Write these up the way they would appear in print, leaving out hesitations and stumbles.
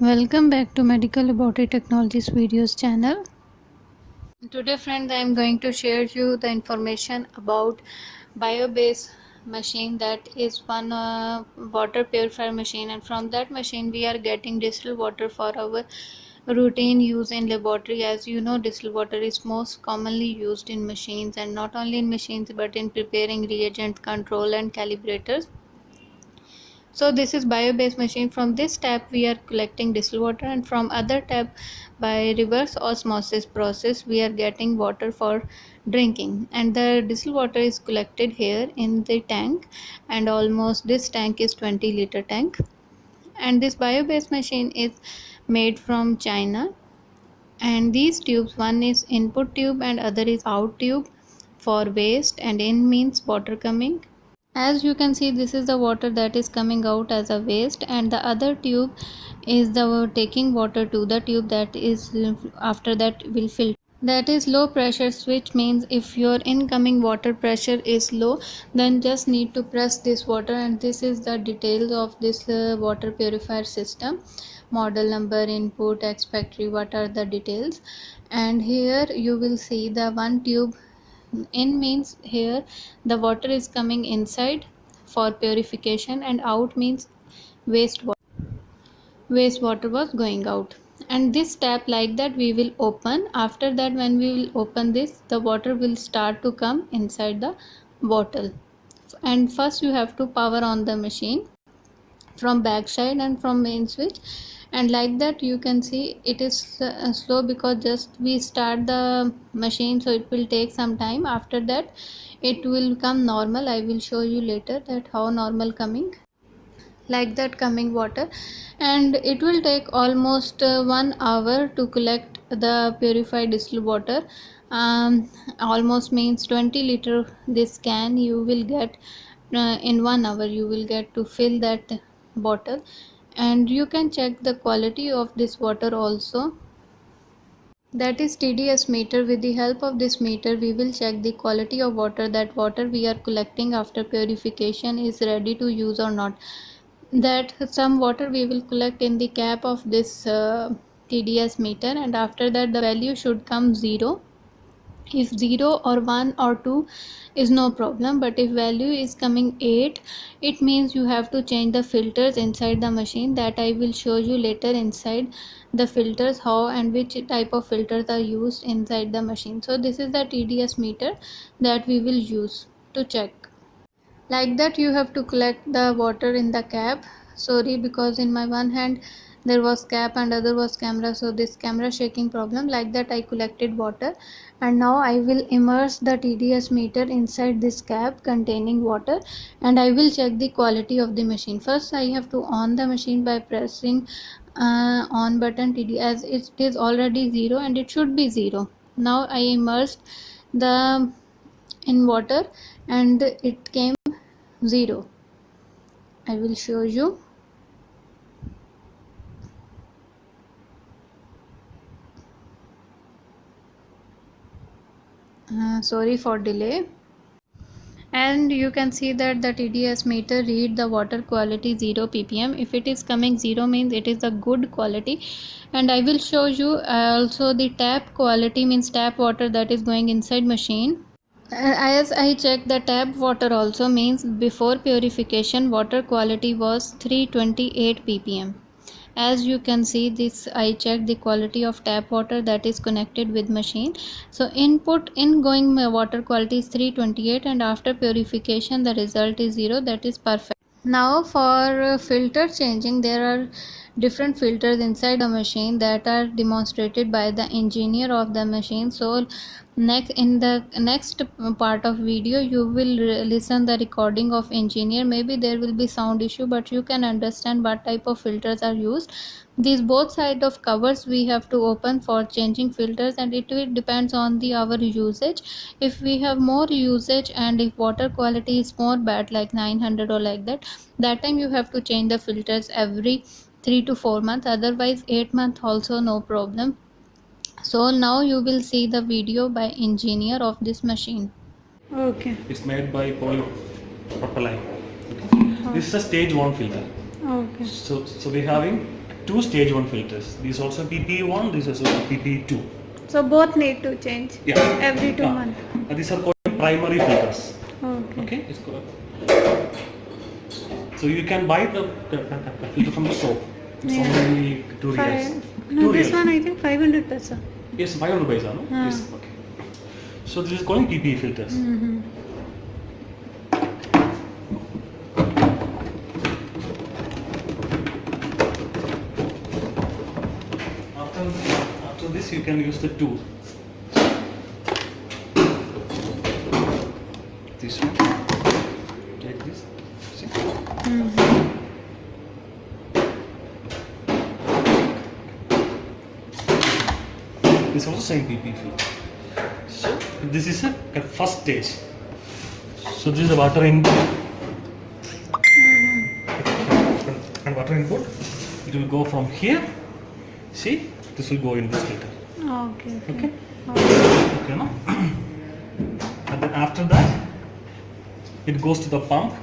Welcome back to Medical Laboratory Technologies videos channel. Today friends, I am going to share you the information about biobase machine, that is one water purifier machine, and from that machine we are getting distilled water for our routine use in laboratory. As you know, distilled water is most commonly used in machines, and not only in machines but in preparing reagent, control and calibrators. So this is bio-based machine. From this tap we are collecting distilled water, and from other tap by reverse osmosis process we are getting water for drinking. And the distilled water is collected here in the tank, and almost this tank is 20-liter tank. And this bio-based machine is made from China. And these tubes, one is input tube and other is out tube for waste, and in means water coming. As you can see, this is the water that is coming out as a waste, and the other tube is the taking water to the tube that is after that will filter. That is low pressure switch, means if your incoming water pressure is low, then just need to press this water. And this is the details of this water purifier system: model number, input, X factory, what are the details. And here you will see the one tube in means here the water is coming inside for purification, and out means wastewater was going out. And this tap like that we will open. After that, when we will open this, the water will start to come inside the bottle. And first you have to power on the machine from back side and from main switch, and like that you can see it is slow because just we start the machine, so it will take some time. After that it will come normal. I will show you later that how normal coming, like that coming water. And it will take almost 1 hour to collect the purified distilled water. Almost means 20-liter this can you will get in 1 hour. You will get to fill that bottle, and you can check the quality of this water also, that is TDS meter. With the help of this meter we will check the quality of water, that water we are collecting after purification is ready to use or not. That some water we will collect in the cap of this TDS meter, and after that the value should come 0. If 0 or 1 or 2 is no problem, but if value is coming 8, it means you have to change the filters inside the machine. That I will show you later inside the filters, how and which type of filters are used inside the machine. So this is the TDS meter that we will use to check. Like that you have to collect the water in the cap. Sorry, because in my one hand there was cap and other was camera, so this camera shaking problem. Like that I collected water, and now I will immerse the TDS meter inside this cap containing water, and I will check the quality of the machine. First I have to on the machine by pressing on button TD, as it is already 0 and it should be 0. Now I immersed the in water and it came 0. I will show you. Sorry for delay. And you can see that the TDS meter read the water quality 0 ppm. If it is coming 0 means it is a good quality. And I will show you also the tap quality, means tap water that is going inside machine. As I checked the tap water also, means before purification water quality was 328 ppm. As you can see, this I checked the quality of tap water that is connected with machine. So input ingoing water quality is 328, and after purification the result is 0. That is perfect. Now for filter changing, there are different filters inside the machine that are demonstrated by the engineer of the machine. So next, in the next part of video you will listen the recording of engineer. Maybe there will be sound issue, but you can understand what type of filters are used. These both side of covers we have to open for changing filters, and it will depends on the our usage. If we have more usage and if water quality is more bad, like 900 or like that time you have to change the filters every 3 to 4 months. Otherwise 8 months also no problem. So now you will see the video by engineer of this machine. Okay. It's made by polypropylene. Okay. This is a stage 1 filter. Okay. So we're having two stage 1 filters. These also PP1, this is also PP2. So both need to change. Yeah. Every 2 Yeah. months. These are called primary filters. Okay. Okay, it's called. So you can buy the filter from the shop. It's Yeah. only 2 reals. No, 2 this reals. one I think 500 paisa. Yes, 500 paisa, no? Ah. Yes, okay. So this is called PP filters. Mm-hmm. After this, you can use the tool. This one, like this. See? Mm-hmm. This is also same PP filter. So this is a first stage. So this is the water input. And water input, it will go from here. See, this will go in this filter. Okay. Okay. Okay. Okay, no? And then after that, it goes to the pump.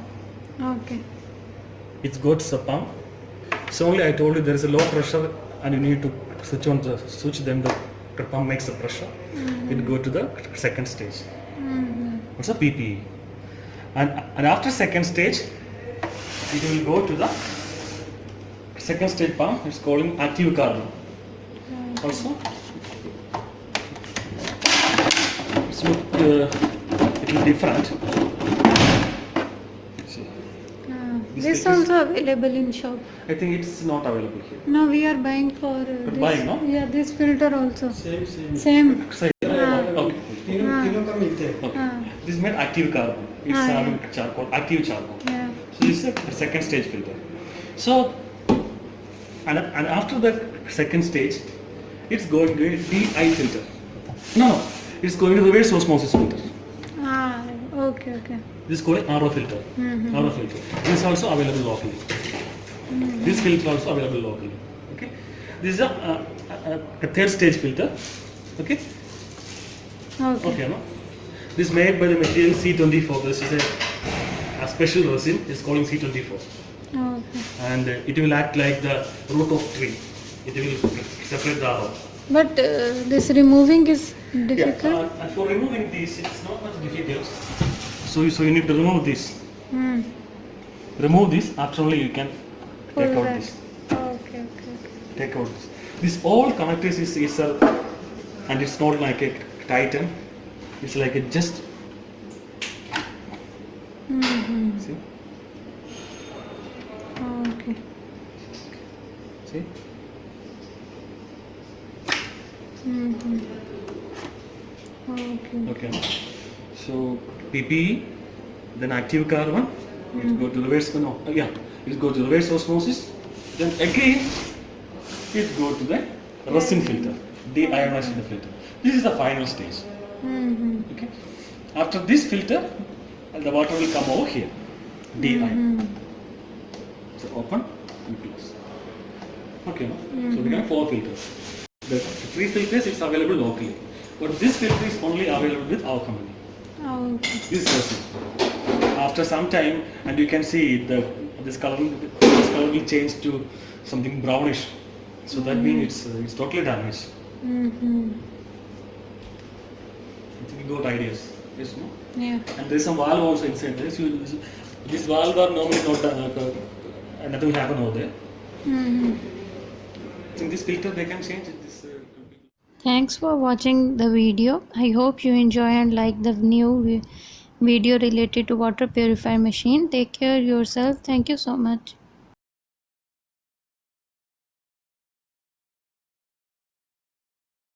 Okay. It goes to the pump. So only I told you there is a low pressure, and you need to switch on the switch. Then the pump makes the pressure. It go to the second stage. It's a PPE. And after second stage, it will go to the second stage pump. It's called active carbon. Also, it's look it will different. See, This filter is- also available in shop. I think it's not available here. No, we are buying for this. buying, no? Yeah, this filter also. Same. Same. Say, okay. तीनों का मिलते हैं. Okay. Ah. This is made active carbon. It's Ah, having charcoal, active charcoal. Yeah. So this is a second stage filter. So, and after the second stage, it's going to DI filter. No, it's going to reverse osmosis filter. Ah, okay. This is called RO filter. Mm-hmm. RO filter. This is also available locally. This filter also available locally. Okay. This is a third stage filter. Okay. Okay. Okay, no? This is made by the material C24. This is a special resin. It's called C24. Okay. And it will act like the root of tree. It will separate the RO. But this removing is difficult. And for removing this, it's not much difficult. So you need to remove this. Remove this. After only you can take Pull out that. this. Okay. Take out this. This all connectors is and it's not like a titan. It's like a just. Mm-hmm. See. Okay. See. Mm-hmm. Okay. Okay. So PPE, then active carbon, it go to reverse it go to reverse osmosis. Then again it go to the resin filter, deionization filter. This is the final stage. Mm-hmm. Okay. After this filter, the water will come over here. DI. So open and close. Okay. No? So we have 4 filters. The 3 filters is available locally, but this filter is only available with our company. Okay. This resin. After some time, and you can see this color will change to something brownish. So that means it's totally damaged. Mm-hmm. I think you got ideas. Yes, no? Yeah. And there is some valve also inside this. These valves are normally not nothing will happen over there. Mm-hmm. In this filter, they can change this. Thanks for watching the video. I hope you enjoy and like the new video related to water purifier machine. Take care of yourself. Thank you so much.